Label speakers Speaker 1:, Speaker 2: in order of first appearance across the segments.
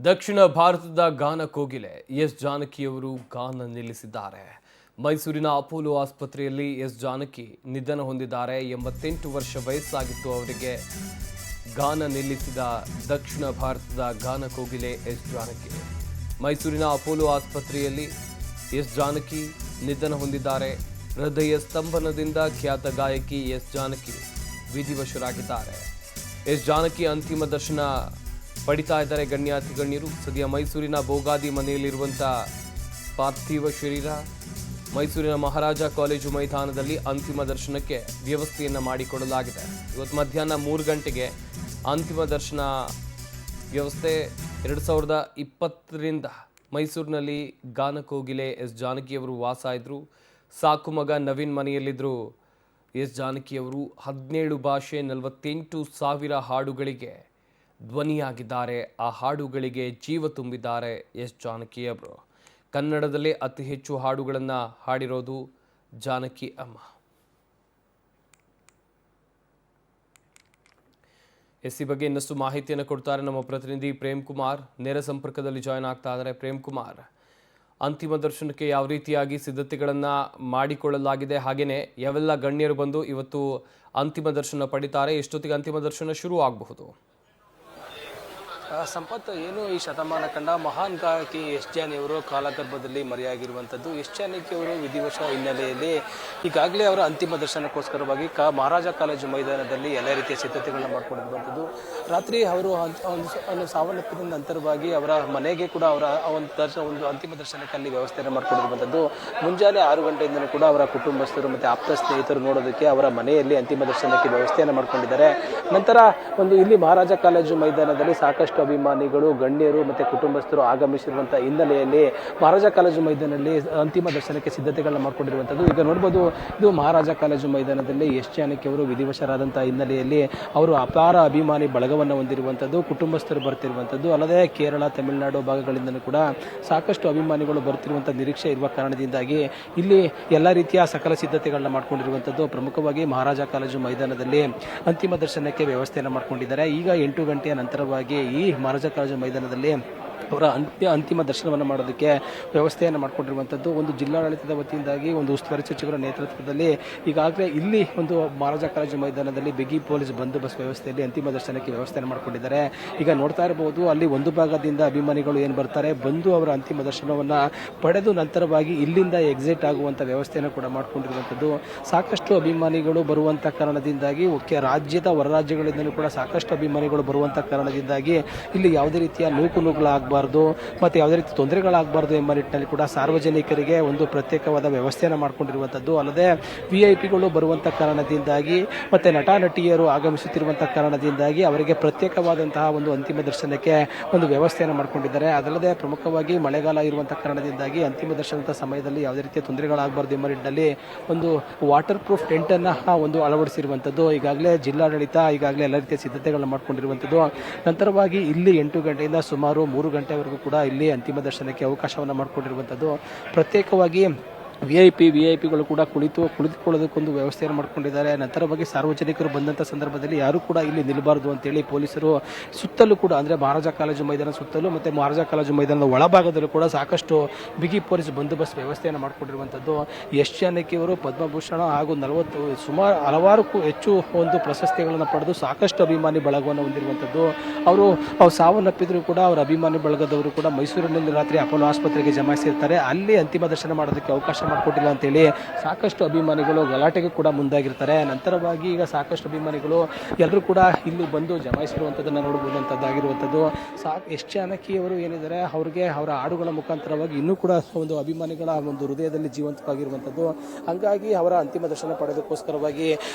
Speaker 1: ದಕ್ಷಿಣ ಭಾರತದ ಗಾನ ಕೋಗಿಲೆ ಎಸ್ ಜಾನಕಿಯವರು ಗಾನ ನಿಲ್ಲಿಸಿದ್ದಾರೆ. ಮೈಸೂರಿನ ಅಪೋಲೋ ಆಸ್ಪತ್ರೆಯಲ್ಲಿ ಎಸ್ ಜಾನಕಿ ನಿಧನ ಹೊಂದಿದ್ದಾರೆ. 88 ವರ್ಷ ವಯಸ್ಸಾಗಿತ್ತು ಅವರಿಗೆ. ಗಾನ ನಿಲ್ಲಿಸಿದ ದಕ್ಷಿಣ ಭಾರತದ ಗಾನ ಕೋಗಿಲೆ ಎಸ್ ಜಾನಕಿ. ಮೈಸೂರಿನ ಅಪೋಲೋ ಆಸ್ಪತ್ರೆಯಲ್ಲಿ ಎಸ್ ಜಾನಕಿ ನಿಧನ ಹೊಂದಿದ್ದಾರೆ. ಹೃದಯ ಸ್ತಂಭನದಿಂದ ಖ್ಯಾತ ಗಾಯಕಿ ಎಸ್ ಜಾನಕಿ ವಿಧಿವಶರಾಗಿದ್ದಾರೆ. ಎಸ್ ಜಾನಕಿ ಅಂತಿಮ ದರ್ಶನ ಪಡಿತಾ ಇದ್ದಾರೆ ಗಣ್ಯಾತಿ ಗಣ್ಯರು. ಸದ್ಯ ಮೈಸೂರಿನ ಬೋಗಾದಿ ಮನೆಯಲ್ಲಿರುವಂತಹ ಪಾರ್ಥಿವ ಶರೀರ ಮೈಸೂರಿನ ಮಹಾರಾಜ ಕಾಲೇಜು ಮೈದಾನದಲ್ಲಿ ಅಂತಿಮ ದರ್ಶನಕ್ಕೆ ವ್ಯವಸ್ಥೆಯನ್ನು ಮಾಡಿಕೊಡಲಾಗಿದೆ. ಇವತ್ತು ಮಧ್ಯಾಹ್ನ 3 ಗಂಟೆಗೆ ಅಂತಿಮ ದರ್ಶನ ವ್ಯವಸ್ಥೆ. 2020ರಿಂದ ಮೈಸೂರಿನಲ್ಲಿ ಗಾನ ಕೋಗಿಲೆ ಎಸ್ ಜಾನಕಿಯವರು ವಾಸ ಇದ್ರು. ಸಾಕು ಮಗ ನವೀನ್ ಮನೆಯಲ್ಲಿದ್ದರು ಎಸ್ ಜಾನಕಿಯವರು. 17 ಭಾಷೆ 48,000 ಹಾಡುಗಳಿಗೆ ಧ್ವನಿಯಾಗಿದ್ದಾರೆ. ಆ ಹಾಡುಗಳಿಗೆ ಜೀವ ತುಂಬಿದ್ದಾರೆ ಎಸ್ ಜಾನಕಿಯವರು. ಕನ್ನಡದಲ್ಲೇ ಅತಿ ಹೆಚ್ಚು ಹಾಡುಗಳನ್ನು ಹಾಡಿರೋದು ಜಾನಕಿ ಅಮ್ಮ. ಈ ಬಗ್ಗೆ ಇನ್ನಷ್ಟು ಮಾಹಿತಿಯನ್ನು ಕೊಡ್ತಾರೆ ನಮ್ಮ ಪ್ರತಿನಿಧಿ ಪ್ರೇಮ್ ಕುಮಾರ್. ನೇರ ಸಂಪರ್ಕದಲ್ಲಿ ಜಾಯ್ನ್ ಆಗ್ತಾ ಇದ್ದಾರೆ. ಪ್ರೇಮ್ ಕುಮಾರ್, ಅಂತಿಮ ದರ್ಶನಕ್ಕೆ ಯಾವ ರೀತಿಯಾಗಿ ಸಿದ್ಧತೆಗಳನ್ನು ಮಾಡಿಕೊಳ್ಳಲಾಗಿದೆ, ಹಾಗೆಯೇ ಯಾವೆಲ್ಲ ಗಣ್ಯರು ಬಂದು ಇವತ್ತು ಅಂತಿಮ ದರ್ಶನ ಪಡಿತಾರೆ, ಎಷ್ಟೊತ್ತಿಗೆ ಅಂತಿಮ ದರ್ಶನ ಶುರು ಆಗಬಹುದು?
Speaker 2: ಸಂಪತ್, ಏನು ಈ ಶತಮಾನ ಕಂಡ ಮಹಾನ್ ಗಾಯಕಿ ಎಸ್ ಜಾನಕಿಯವರು ಕಾಲಗರ್ಭದಲ್ಲಿ ಮರೆಯಾಗಿರುವಂಥದ್ದು. ಎಸ್ ಜಾನಕಿಯವರು ವಿಧಿವಶ ಹಿನ್ನೆಲೆಯಲ್ಲಿ ಈಗಾಗಲೇ ಅವರ ಅಂತಿಮ ದರ್ಶನಕ್ಕೋಸ್ಕರವಾಗಿ ಮಹಾರಾಜ ಕಾಲೇಜು ಮೈದಾನದಲ್ಲಿ ಎಲ್ಲ ರೀತಿಯ ಸಿದ್ಧತೆಗಳನ್ನ ಮಾಡ್ಕೊಂಡಿರುವಂಥದ್ದು. ರಾತ್ರಿ ಅವರು ಸಾವನ್ನಪ್ಪಿದ ನಂತರವಾಗಿ ಅವರ ಮನೆಗೆ ಕೂಡ ಅವರ ಒಂದು ಅಂತಿಮ ದರ್ಶನಕ್ಕೆ ಅಲ್ಲಿ ವ್ಯವಸ್ಥೆಯನ್ನು ಮಾಡ್ಕೊಂಡಿರುವಂಥದ್ದು. ಮುಂಜಾನೆ 6 ಗಂಟೆಯಿಂದಲೂ ಕೂಡ ಅವರ ಕುಟುಂಬಸ್ಥರು ಮತ್ತು ಆಪ್ತ ಸ್ನೇಹಿತರು ನೋಡೋದಕ್ಕೆ ಅವರ ಮನೆಯಲ್ಲಿ ಅಂತಿಮ ದರ್ಶನಕ್ಕೆ ವ್ಯವಸ್ಥೆಯನ್ನು ಮಾಡ್ಕೊಂಡಿದ್ದಾರೆ. ನಂತರ ಇಲ್ಲಿ ಮಹಾರಾಜ ಕಾಲೇಜು ಮೈದಾನದಲ್ಲಿ ಸಾಕಷ್ಟು ಅಭಿಮಾನಿಗಳು, ಗಣ್ಯರು ಮತ್ತು ಕುಟುಂಬಸ್ಥರು ಆಗಮಿಸಿರುವಂತಹ ಹಿನ್ನೆಲೆಯಲ್ಲಿ ಮಹಾರಾಜ ಕಾಲೇಜು ಮೈದಾನದಲ್ಲಿ ಅಂತಿಮ ದರ್ಶನಕ್ಕೆ ಸಿದ್ಧತೆಗಳನ್ನ ಮಾಡ್ಕೊಂಡಿರುವಂಥದ್ದು. ಈಗ ನೋಡ್ಬೋದು, ಇದು ಮಹಾರಾಜ ಕಾಲೇಜು ಮೈದಾನದಲ್ಲಿ ಎಸ್ ಜಾನಕಿಯವರು ವಿಧಿವಶರಾದಂತಹ ಹಿನ್ನೆಲೆಯಲ್ಲಿ ಅವರು ಅಪಾರ ಅಭಿಮಾನಿ ಬಳಗವನ್ನು ಹೊಂದಿರುವಂಥದ್ದು, ಕುಟುಂಬಸ್ಥರು ಬರ್ತಿರುವಂಥದ್ದು. ಅಲ್ಲದೆ ಕೇರಳ, ತಮಿಳುನಾಡು ಭಾಗಗಳಿಂದಲೂ ಕೂಡ ಸಾಕಷ್ಟು ಅಭಿಮಾನಿಗಳು ಬರ್ತಿರುವಂಥ ನಿರೀಕ್ಷೆ ಇರುವ ಕಾರಣದಿಂದಾಗಿ ಇಲ್ಲಿ ಎಲ್ಲ ರೀತಿಯ ಸಕಲ ಸಿದ್ಧತೆಗಳನ್ನ ಮಾಡ್ಕೊಂಡಿರುವಂಥದ್ದು. ಪ್ರಮುಖವಾಗಿ ಮಹಾರಾಜ ಕಾಲೇಜು ಮೈದಾನದಲ್ಲಿ ಅಂತಿಮ ದರ್ಶನಕ್ಕೆ ವ್ಯವಸ್ಥೆಯನ್ನು ಮಾಡ್ಕೊಂಡಿದ್ದಾರೆ. ಈಗ 8 ಗಂಟೆಯ ನಂತರವಾಗಿ ಈ ಮಹಾರಾಜ ಕಾಲೇಜು ಮೈದಾನದಲ್ಲಿ ಅವರ ಅಂತಿಮ ದರ್ಶನವನ್ನು ಮಾಡೋದಕ್ಕೆ ವ್ಯವಸ್ಥೆಯನ್ನು ಮಾಡಿಕೊಂಡಿರುವಂಥದ್ದು. ಒಂದು ಜಿಲ್ಲಾಡಳಿತದ ವತಿಯಿಂದಾಗಿ ಒಂದು ಉಸ್ತುವಾರಿ ಸಚಿವರ ನೇತೃತ್ವದಲ್ಲಿ ಈಗಾಗಲೇ ಇಲ್ಲಿ ಒಂದು ಮಹಾರಾಜ ಕಾಲೇಜು ಮೈದಾನದಲ್ಲಿ ಬಿಗಿ ಪೊಲೀಸ್ ಬಂದೋಬಸ್ತ್ ವ್ಯವಸ್ಥೆಯಲ್ಲಿ ಅಂತಿಮ ದರ್ಶನಕ್ಕೆ ವ್ಯವಸ್ಥೆಯನ್ನು ಮಾಡಿಕೊಂಡಿದ್ದಾರೆ. ಈಗ ನೋಡ್ತಾ ಇರಬಹುದು, ಅಲ್ಲಿ ಒಂದು ಭಾಗದಿಂದ ಅಭಿಮಾನಿಗಳು ಏನು ಬರ್ತಾರೆ, ಬಂದು ಅವರ ಅಂತಿಮ ದರ್ಶನವನ್ನು ಪಡೆದು ನಂತರವಾಗಿ ಇಲ್ಲಿಂದ ಎಕ್ಸಿಟ್ ಆಗುವಂಥ ವ್ಯವಸ್ಥೆಯನ್ನು ಕೂಡ ಮಾಡಿಕೊಂಡಿರುವಂಥದ್ದು. ಸಾಕಷ್ಟು ಅಭಿಮಾನಿಗಳು ಬರುವಂಥ ಕಾರಣದಿಂದಾಗಿ ರಾಜ್ಯದ ಹೊರ ರಾಜ್ಯಗಳಿಂದಲೂ ಕೂಡ ಸಾಕಷ್ಟು ಅಭಿಮಾನಿಗಳು ಬರುವಂಥ ಕಾರಣದಿಂದಾಗಿ ಇಲ್ಲಿ ಯಾವುದೇ ರೀತಿಯ ನೂಕುನುಗ್ಗಳಾಗಬಾರ್ದು ಮತ್ತು ಯಾವುದೇ ರೀತಿ ತೊಂದರೆಗಳಾಗಬಾರ್ದು ಎಂಬ ನಿಟ್ಟಿನಲ್ಲಿ ಕೂಡ ಸಾರ್ವಜನಿಕರಿಗೆ ಒಂದು ಪ್ರತ್ಯೇಕವಾದ ವ್ಯವಸ್ಥೆಯನ್ನು ಮಾಡಿಕೊಂಡಿರುವಂಥದ್ದು. ಅಲ್ಲದೆ VIP ಬರುವಂಥ ಕಾರಣದಿಂದಾಗಿ ಮತ್ತು ನಟ ನಟಿಯರು ಆಗಮಿಸುತ್ತಿರುವಂಥ ಕಾರಣದಿಂದಾಗಿ ಅವರಿಗೆ ಪ್ರತ್ಯೇಕವಾದಂತಹ ಒಂದು ಅಂತಿಮ ದರ್ಶನಕ್ಕೆ ಒಂದು ವ್ಯವಸ್ಥೆಯನ್ನು ಮಾಡಿಕೊಂಡಿದ್ದಾರೆ. ಅದಲ್ಲದೆ ಪ್ರಮುಖವಾಗಿ ಮಳೆಗಾಲ ಇರುವಂಥ ಕಾರಣದಿಂದಾಗಿ ಅಂತಿಮ ದರ್ಶನದ ಸಮಯದಲ್ಲಿ ಯಾವುದೇ ರೀತಿಯ ತೊಂದರೆಗಳಾಗಬಾರ್ದು ಎಂಬ ನಿಟ್ಟಿನಲ್ಲಿ ಒಂದು ವಾಟರ್ ಪ್ರೂಫ್ ಟೆಂಟನ್ನು ಒಂದು ಅಳವಡಿಸಿರುವಂಥದ್ದು. ಈಗಾಗಲೇ ಜಿಲ್ಲಾಡಳಿತ ಈಗಾಗಲೇ ಎಲ್ಲ ರೀತಿಯ ಸಿದ್ಧತೆಗಳನ್ನ ಮಾಡಿಕೊಂಡಿರುವಂಥದ್ದು. ನಂತರವಾಗಿ ಇಲ್ಲಿ 8 ಗಂಟೆಯಿಂದ ಸುಮಾರು 3 ಗಂಟೆವರೆಗೂ ಕೂಡ ಇಲ್ಲಿ ಅಂತಿಮ ದರ್ಶನಕ್ಕೆ ಅವಕಾಶವನ್ನು ಮಾಡಿಕೊಂಡಿರುವಂಥದ್ದು. ಪ್ರತ್ಯೇಕವಾಗಿ ವಿಐಪಿಗಳು ಕೂಡ ಕುಳಿತುಕೊಳ್ಳೋದಕ್ಕೊಂದು ವ್ಯವಸ್ಥೆಯನ್ನು ಮಾಡಿಕೊಂಡಿದ್ದಾರೆ. ನಂತರವಾಗಿ ಸಾರ್ವಜನಿಕರು ಬಂದಂಥ ಸಂದರ್ಭದಲ್ಲಿ ಯಾರು ಕೂಡ ಇಲ್ಲಿ ನಿಲ್ಲಬಾರದು ಅಂತೇಳಿ ಪೊಲೀಸರು ಸುತ್ತಲೂ ಕೂಡ, ಅಂದರೆ ಮಹಾರಾಜ ಕಾಲೇಜು ಮೈದಾನ ಸುತ್ತಲೂ ಮತ್ತು ಮಹಾರಾಜ ಕಾಲೇಜು ಮೈದಾನದ ಒಳಭಾಗದಲ್ಲೂ ಕೂಡ ಸಾಕಷ್ಟು ಬಿಗಿ ಪೊಲೀಸ್ ಬಂದೋಬಸ್ತ್ ವ್ಯವಸ್ಥೆಯನ್ನು ಮಾಡಿಕೊಂಡಿರುವಂಥದ್ದು. ಎಸ್ ಜಾನಕಿಯವರು ಪದ್ಮಭೂಷಣ ಹಾಗೂ ಸುಮಾರು ಹಲವಾರು ಹೆಚ್ಚು ಒಂದು ಪ್ರಶಸ್ತಿಗಳನ್ನು ಪಡೆದು ಸಾಕಷ್ಟು ಅಭಿಮಾನಿ ಬಳಗವನ್ನು ಹೊಂದಿರುವಂಥದ್ದು. ಅವರು ಸಾವನ್ನಪ್ಪಿದ್ರು ಕೂಡ ಅವರ ಅಭಿಮಾನಿ ಬಳಗದವರು ಕೂಡ ಮೈಸೂರಿನಲ್ಲಿ ರಾತ್ರಿ ಅಪೋಲೋ ಆಸ್ಪತ್ರೆಗೆ ಜಮಾಯಿಸಿರ್ತಾರೆ. ಅಲ್ಲಿ ಅಂತಿಮ ದರ್ಶನ ಮಾಡೋದಕ್ಕೆ ಅವಕಾಶ ಮಾಡಿಕೊಟ್ಟಿಲ್ಲ ಅಂತೇಳಿ ಸಾಕಷ್ಟು ಅಭಿಮಾನಿಗಳು ಗಲಾಟೆಗೆ ಕೂಡ ಮುಂದಾಗಿರ್ತಾರೆ. ನಂತರವಾಗಿ ಈಗ ಸಾಕಷ್ಟು ಅಭಿಮಾನಿಗಳು ಎಲ್ಲರೂ ಕೂಡ ಇಲ್ಲಿ ಬಂದು ಜಮಾಯಿಸಿರುವಂಥದ್ದನ್ನು ನೋಡಬಹುದಂಥದ್ದಾಗಿರುವಂಥದ್ದು. ಎಸ್ ಜಾನಕಿಯವರು ಏನಿದ್ದಾರೆ, ಅವರಿಗೆ ಅವರ ಹಾಡುಗಳ ಮುಖಾಂತರವಾಗಿ ಇನ್ನೂ ಕೂಡ ಒಂದು ಅಭಿಮಾನಿಗಳ ಒಂದು ಹೃದಯದಲ್ಲಿ ಜೀವಂತವಾಗಿರುವಂಥದ್ದು. ಹಂಗಾಗಿ ಅವರ ಅಂತಿಮ ದರ್ಶನ ಪಡೆಯೋದಕ್ಕೋಸ್ಕರವಾಗಿ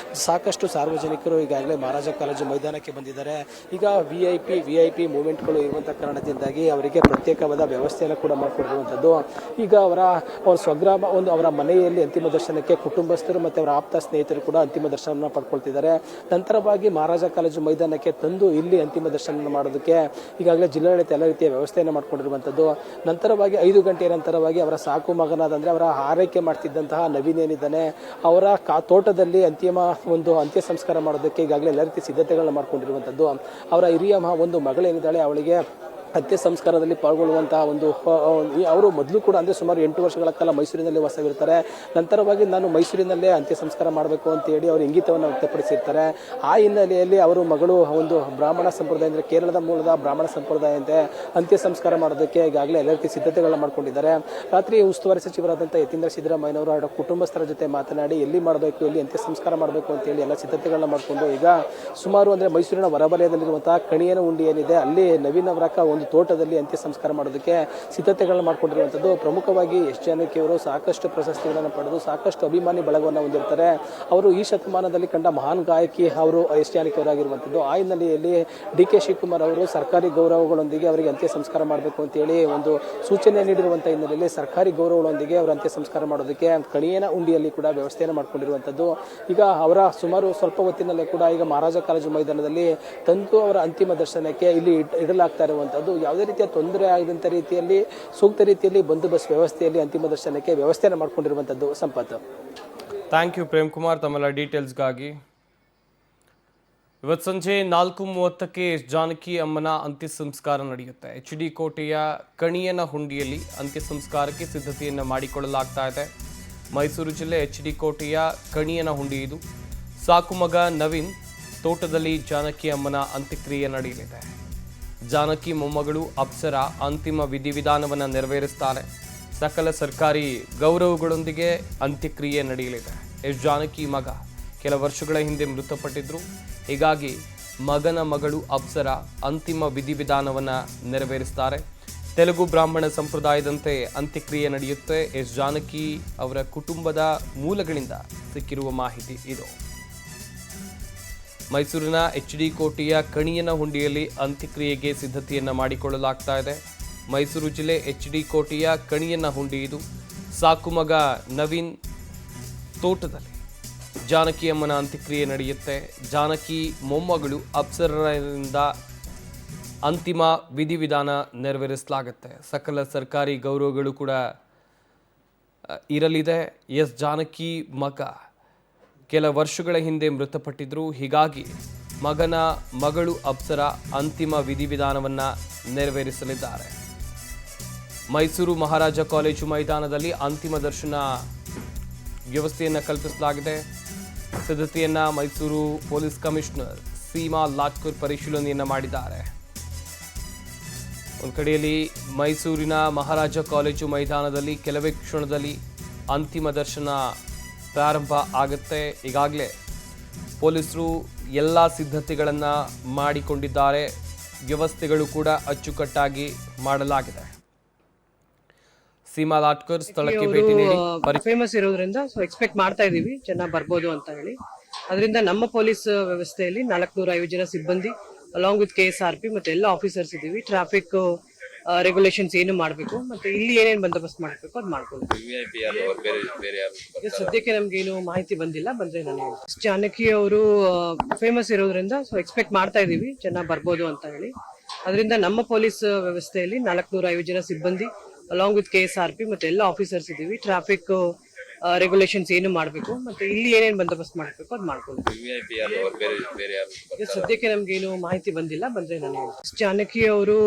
Speaker 2: ಸಾಕಷ್ಟು ಸಾರ್ವಜನಿಕರು ಈಗಾಗಲೇ ಮಹಾರಾಜ ಕಾಲೇಜು ಮೈದಾನಕ್ಕೆ ಬಂದಿದ್ದಾರೆ. ಈಗ VIP ಮೂವ್ಮೆಂಟ್ಗಳು ಇರುವಂಥ ಕಾರಣದಿಂದಾಗಿ ಅವರಿಗೆ ಪ್ರತ್ಯೇಕವಾದ ವ್ಯವಸ್ಥೆಯನ್ನು ಕೂಡ ಮಾಡಿಕೊಂಡಿರುವಂಥದ್ದು. ಈಗ ಅವರ ಸ್ವಗ್ರಾಮ ಅವರ ಮನೆಯಲ್ಲಿ ಅಂತಿಮ ದರ್ಶನಕ್ಕೆ ಕುಟುಂಬಸ್ಥರು ಮತ್ತು ಅವರ ಆಪ್ತ ಸ್ನೇಹಿತರು ಕೂಡ ಅಂತಿಮ ದರ್ಶನವನ್ನು ಪಡ್ಕೊಳ್ತಿದ್ದಾರೆ. ನಂತರವಾಗಿ ಮಹಾರಾಜ ಕಾಲೇಜು ಮೈದಾನಕ್ಕೆ ತಂದು ಇಲ್ಲಿ ಅಂತಿಮ ದರ್ಶನ ಮಾಡೋದಕ್ಕೆ ಈಗಾಗಲೇ ಜಿಲ್ಲಾಡಳಿತ ಎಲ್ಲ ರೀತಿಯ ವ್ಯವಸ್ಥೆಯನ್ನು ಮಾಡಿಕೊಂಡಿರುವಂಥದ್ದು. ನಂತರವಾಗಿ 5 ಗಂಟೆಯ ನಂತರವಾಗಿ ಅವರ ಸಾಕು ಮಗನಾದ, ಅಂದರೆ ಅವರ ಆರೈಕೆ ಮಾಡ್ತಿದ್ದಂತಹ ನವೀನ್ ಏನಿದ್ದಾನೆ, ಅವರ ತೋಟದಲ್ಲಿ ಅಂತ್ಯ ಸಂಸ್ಕಾರ ಮಾಡೋದಕ್ಕೆ ಈಗಾಗಲೇ ಎಲ್ಲ ರೀತಿಯ ಸಿದ್ಧತೆಗಳನ್ನ ಮಾಡ್ಕೊಂಡಿರುವಂಥದ್ದು. ಅವರ ಹಿರಿಯ ಒಂದು ಮಗಳೇನಿದ್ದಾಳೆ, ಅವಳಿಗೆ ಅಂತ್ಯ ಸಂಸ್ಕಾರದಲ್ಲಿ ಪಾಲ್ಗೊಳ್ಳುವಂತಹ ಅವರು ಮೊದಲು ಕೂಡ ಅಂದರೆ ಸುಮಾರು 8 ವರ್ಷಗಳ ಕಾಲ ಮೈಸೂರಿನಲ್ಲಿ ವಾಸವಿರ್ತಾರೆ. ನಂತರವಾಗಿ ನಾನು ಮೈಸೂರಿನಲ್ಲೇ ಅಂತ್ಯ ಸಂಸ್ಕಾರ ಮಾಡಬೇಕು ಅಂತೇಳಿ ಅವರು ಇಂಗಿತವನ್ನು ವ್ಯಕ್ತಪಡಿಸಿರ್ತಾರೆ. ಆ ಹಿನ್ನೆಲೆಯಲ್ಲಿ ಅವರು ಮಗಳು ಒಂದು ಬ್ರಾಹ್ಮಣ ಸಂಪ್ರದಾಯ ಅಂದರೆ ಕೇರಳದ ಮೂಲದ ಬ್ರಾಹ್ಮಣ ಸಂಪ್ರದಾಯಂತೆ ಅಂತ್ಯ ಸಂಸ್ಕಾರ ಮಾಡೋದಕ್ಕೆ ಈಗಾಗಲೇ ಎಲ್ಲ ರೀತಿ ಸಿದ್ಧತೆಗಳನ್ನ ಮಾಡ್ಕೊಂಡಿದ್ದಾರೆ. ರಾತ್ರಿ ಉಸ್ತುವಾರಿ ಸಚಿವರಾದಂಥ ಯತೀಂದ್ರ ಸಿದ್ದರಾಮಯ್ಯನವರು ಅವರ ಕುಟುಂಬಸ್ಥರ ಜೊತೆ ಮಾತನಾಡಿ ಎಲ್ಲಿ ಮಾಡಬೇಕು, ಎಲ್ಲಿ ಅಂತ್ಯ ಸಂಸ್ಕಾರ ಮಾಡಬೇಕು ಅಂತೇಳಿ ಎಲ್ಲ ಸಿದ್ಧತೆಗಳನ್ನ ಮಾಡಿಕೊಂಡು ಈಗ ಸುಮಾರು ಅಂದರೆ ಮೈಸೂರಿನ ಹೊರವಲಯದಲ್ಲಿರುವಂತಹ ಕಣಿಯನಹುಂಡಿ ಏನಿದೆ ಅಲ್ಲಿ ನವೀನ್ ಅವರ ಒಂದು ತೋಟದಲ್ಲಿ ಅಂತ್ಯ ಸಂಸ್ಕಾರ ಮಾಡೋದಕ್ಕೆ ಸಿದ್ಧತೆಗಳನ್ನ ಮಾಡ್ಕೊಂಡಿರುವಂಥದ್ದು. ಪ್ರಮುಖವಾಗಿ ಎಸ್ ಜಾನಕಿ ಅವರು ಸಾಕಷ್ಟು ಪ್ರಶಸ್ತಿಗಳನ್ನು ಪಡೆದು ಸಾಕಷ್ಟು ಅಭಿಮಾನಿ ಬಳಗವನ್ನು ಹೊಂದಿರ್ತಾರೆ. ಅವರು ಈ ಶತಮಾನದಲ್ಲಿ ಕಂಡ ಮಹಾನ್ ಗಾಯಕಿ ಅವರು ಎಸ್ ಜಾನಕಿ ಅವರಾಗಿರುವಂಥದ್ದು. ಆ ಹಿನ್ನೆಲೆಯಲ್ಲಿ ಡಿ.ಕೆ. ಶಿವಕುಮಾರ್ ಅವರು ಸರ್ಕಾರಿ ಗೌರವಗಳೊಂದಿಗೆ ಅವರಿಗೆ ಅಂತ್ಯ ಸಂಸ್ಕಾರ ಮಾಡಬೇಕು ಅಂತೇಳಿ ಒಂದು ಸೂಚನೆ ನೀಡಿರುವಂಥ ಹಿನ್ನೆಲೆಯಲ್ಲಿ ಸರ್ಕಾರಿ ಗೌರವಗಳೊಂದಿಗೆ ಅವರ ಅಂತ್ಯ ಸಂಸ್ಕಾರ ಮಾಡೋದಕ್ಕೆ ಕಣಿಯನಹುಂಡಿಯಲ್ಲಿ ಕೂಡ ವ್ಯವಸ್ಥೆಯನ್ನು ಮಾಡ್ಕೊಂಡಿರುವಂಥದ್ದು. ಈಗ ಅವರ ಸುಮಾರು ಸ್ವಲ್ಪ ಹೊತ್ತಿನಲ್ಲೇ ಕೂಡ ಈಗ ಮಹಾರಾಜ ಕಾಲೇಜು ಮೈದಾನದಲ್ಲಿ ತಂದು ಅವರ ಅಂತಿಮ ದರ್ಶನಕ್ಕೆ ಇಲ್ಲಿ ಇಡಲಾಗ್ತಾ ಇರುವಂಥದ್ದು. ಯಾವುದೇ ರೀತಿಯ ತೊಂದರೆ ಆಗದಂಥ ರೀತಿಯಲ್ಲಿ ಸೂಕ್ತ ರೀತಿಯಲ್ಲಿ ಬಂದೋಬಸ್ತ್ ವ್ಯವಸ್ಥೆಯಲ್ಲಿ ಅಂತಿಮ ದರ್ಶನಕ್ಕೆ ವ್ಯವಸ್ಥೆಯನ್ನು ಮಾಡಿಕೊಂಡಿರುವಂಥದ್ದು. ಸಂಪತ್.
Speaker 1: ಥ್ಯಾಂಕ್ ಯು ಪ್ರೇಮ್ ಕುಮಾರ್ ತಮ್ಮೆಲ್ಲ ಡೀಟೇಲ್ಸ್ಗಾಗಿ. ಇವತ್ತು ಸಂಜೆ 4:30ಕ್ಕೆ ಎಸ್ ಜಾನಕಿ ಅಮ್ಮನ ಅಂತ್ಯ ಸಂಸ್ಕಾರ ನಡೆಯುತ್ತೆ. HD ಕೋಟೆಯ ಕಣಿಯನಹುಂಡಿಯಲ್ಲಿ ಅಂತ್ಯ ಸಂಸ್ಕಾರಕ್ಕೆ ಸಿದ್ಧತೆಯನ್ನು ಮಾಡಿಕೊಳ್ಳಲಾಗ್ತಾ ಇದೆ. ಮೈಸೂರು ಜಿಲ್ಲೆ HD ಕೋಟೆಯ ಕಣಿಯನಹುಂಡಿ ಇದು. ಸಾಕು ಮಗ ನವೀನ್ ತೋಟದಲ್ಲಿ ಜಾನಕಿ ಅಮ್ಮನ ಅಂತ್ಯಕ್ರಿಯೆ ನಡೆಯಲಿದೆ. ಜಾನಕಿ ಮೊಮ್ಮಗಳು ಅಪ್ಸರ ಅಂತಿಮ ವಿಧಿವಿಧಾನವನ್ನು ನೆರವೇರಿಸ್ತಾರೆ. ಸಕಲ ಸರ್ಕಾರಿ ಗೌರವಗಳೊಂದಿಗೆ ಅಂತ್ಯಕ್ರಿಯೆ ನಡೆಯಲಿದೆ. ಎಸ್ ಜಾನಕಿ ಮಗ ಕೆಲ ವರ್ಷಗಳ ಹಿಂದೆ ಮೃತಪಟ್ಟಿದ್ರು. ಹೀಗಾಗಿ ಮಗನ ಮಗಳು ಅಪ್ಸರ ಅಂತಿಮ ವಿಧಿವಿಧಾನವನ್ನು ನೆರವೇರಿಸ್ತಾರೆ. ತೆಲುಗು ಬ್ರಾಹ್ಮಣ ಸಂಪ್ರದಾಯದಂತೆ ಅಂತ್ಯಕ್ರಿಯೆ ನಡೆಯುತ್ತೆ. ಎಸ್ ಜಾನಕಿ ಅವರ ಕುಟುಂಬದ ಮೂಲಗಳಿಂದ ಸಿಕ್ಕಿರುವ ಮಾಹಿತಿ ಇದು. ಮೈಸೂರಿನ HD ಕೋಟೆಯ ಕಣಿಯನಹುಂಡಿಯಲ್ಲಿ ಅಂತ್ಯಕ್ರಿಯೆಗೆ ಸಿದ್ಧತೆಯನ್ನು ಮಾಡಿಕೊಳ್ಳಲಾಗ್ತಾ ಇದೆ. ಮೈಸೂರು ಜಿಲ್ಲೆ HD ಕೋಟೆಯ ಕಣಿಯನಹುಂಡಿ ಇದು. ಸಾಕು ಮಗ ನವೀನ್ ತೋಟದಲ್ಲಿ ಜಾನಕಿ ಅಮ್ಮನ ಅಂತ್ಯಕ್ರಿಯೆ ನಡೆಯುತ್ತೆ. ಜಾನಕಿ ಮೊಮ್ಮಗಳು ಅಪ್ಸರರಿಂದ ಅಂತಿಮ ವಿಧಿವಿಧಾನ ನೆರವೇರಿಸಲಾಗುತ್ತೆ. ಸಕಲ ಸರ್ಕಾರಿ ಗೌರವಗಳು ಕೂಡ ಇರಲಿದೆ. ಎಸ್ ಜಾನಕಿ ಮಗ ಕೆಲ ವರ್ಷಗಳ ಹಿಂದೆ ಮೃತಪಟ್ಟಿದ್ರು. ಹೀಗಾಗಿ ಮಗನ ಮಗಳು ಅಪ್ಸರ ಅಂತಿಮ ವಿಧಿವಿಧಾನವನ್ನು ನೆರವೇರಿಸಲಿದ್ದಾರೆ. ಮೈಸೂರು ಮಹಾರಾಜ ಕಾಲೇಜು ಮೈದಾನದಲ್ಲಿ ಅಂತಿಮ ದರ್ಶನ ವ್ಯವಸ್ಥೆಯನ್ನು ಕಲ್ಪಿಸಲಾಗಿದೆ. ಸಿದ್ಧತೆಯನ್ನು ಮೈಸೂರು ಪೊಲೀಸ್ ಕಮಿಷನರ್ ಸೀಮಾ ಲಾಟ್ಕರ್ ಪರಿಶೀಲನೆಯನ್ನು ಮಾಡಿದ್ದಾರೆ. ಒಂದು ಕಡೆಯಲ್ಲಿ ಮೈಸೂರಿನ ಮಹಾರಾಜ ಕಾಲೇಜು ಮೈದಾನದಲ್ಲಿ ಕೆಲವೇ ಕ್ಷಣದಲ್ಲಿ ಅಂತಿಮ ದರ್ಶನ ಪ್ರಾರಂಭ ಆಗುತ್ತೆ. ಈಗಾಗಲೇ ಪೊಲೀಸರು ಎಲ್ಲ ಸಿದ್ಧತೆಗಳನ್ನು ಮಾಡಿಕೊಂಡಿದ್ದಾರೆ. ವ್ಯವಸ್ಥೆಗಳು ಕೂಡ ಅಚ್ಚುಕಟ್ಟಾಗಿ ಮಾಡಲಾಗಿದೆ. ಸೀಮಾ ಲಾಟ್ಕರ್ ಸ್ಥಳಕ್ಕೆ ಭೇಟಿ ನೀಡಿ
Speaker 3: ಫೇಮಸ್ ಇರೋದ್ರಿಂದ ಎಕ್ಸ್ಪೆಕ್ಟ್ ಮಾಡ್ತಾ ಇದೀವಿ ಚೆನ್ನಾಗಿ ಬರ್ಬೋದು ಅಂತ ಹೇಳಿ. ಅದರಿಂದ ನಮ್ಮ ಪೊಲೀಸ್ ವ್ಯವಸ್ಥೆಯಲ್ಲಿ 450 ಜನ ಸಿಬ್ಬಂದಿ ಅಲಾಂಗ್ ವಿತ್ KSRP ಮತ್ತೆ ಎಲ್ಲ ಆಫೀಸರ್ಸ್ ಇದೀವಿ. ಟ್ರಾಫಿಕ್ ರೆಗ್ಯುಲೇಷನ್ಸ್ ಏನು ಮಾಡಬೇಕು ಮತ್ತೆ ಇಲ್ಲಿ ಏನೇನು ಬಂದೋಬಸ್ತ್ ಮಾಡಬೇಕು ಅದು ಮಾಡ್ಕೊಳ್ತೀವಿ. ಸದ್ಯಕ್ಕೆ ನಮ್ಗೆ ಏನು ಮಾಹಿತಿ ಬಂದಿಲ್ಲ, ಬಂದ್ರೆ ನಾನು ಜಾನಕಿ ಅವರು ಫೇಮಸ್ ಇರೋದ್ರಿಂದ ಎಕ್ಸ್ಪೆಕ್ಟ್ ಮಾಡ್ತಾ ಇದೀವಿ ಚೆನ್ನಾಗಿ ಬರ್ಬೋದು ಅಂತ ಹೇಳಿ. ಅದರಿಂದ ನಮ್ಮ ಪೊಲೀಸ್ ವ್ಯವಸ್ಥೆಯಲ್ಲಿ 450 ಜನ ಸಿಬ್ಬಂದಿ ಅಲಾಂಗ್ ವಿತ್ KSRP ಮತ್ತೆ ಎಲ್ಲ ಆಫೀಸರ್ಸ್ ಇದೀವಿ. ಟ್ರಾಫಿಕ್ ರೆಗ್ಯುಲೇಷನ್ಸ್ ಏನು ಮಾಡಬೇಕು ಮತ್ತೆ ಇಲ್ಲಿ ಏನೇನು ಬಂದೋಬಸ್ತ್ ಮಾಡಬೇಕು ಅದು ಮಾಡ್ಕೊಳ್ತೀವಿ. ಸದ್ಯಕ್ಕೆ ನಮ್ಗೆ ಏನು ಮಾಹಿತಿ ಬಂದಿಲ್ಲ, ಬಂದ್ರೆ ನಾನು ಜಾನಕಿ ಅವರು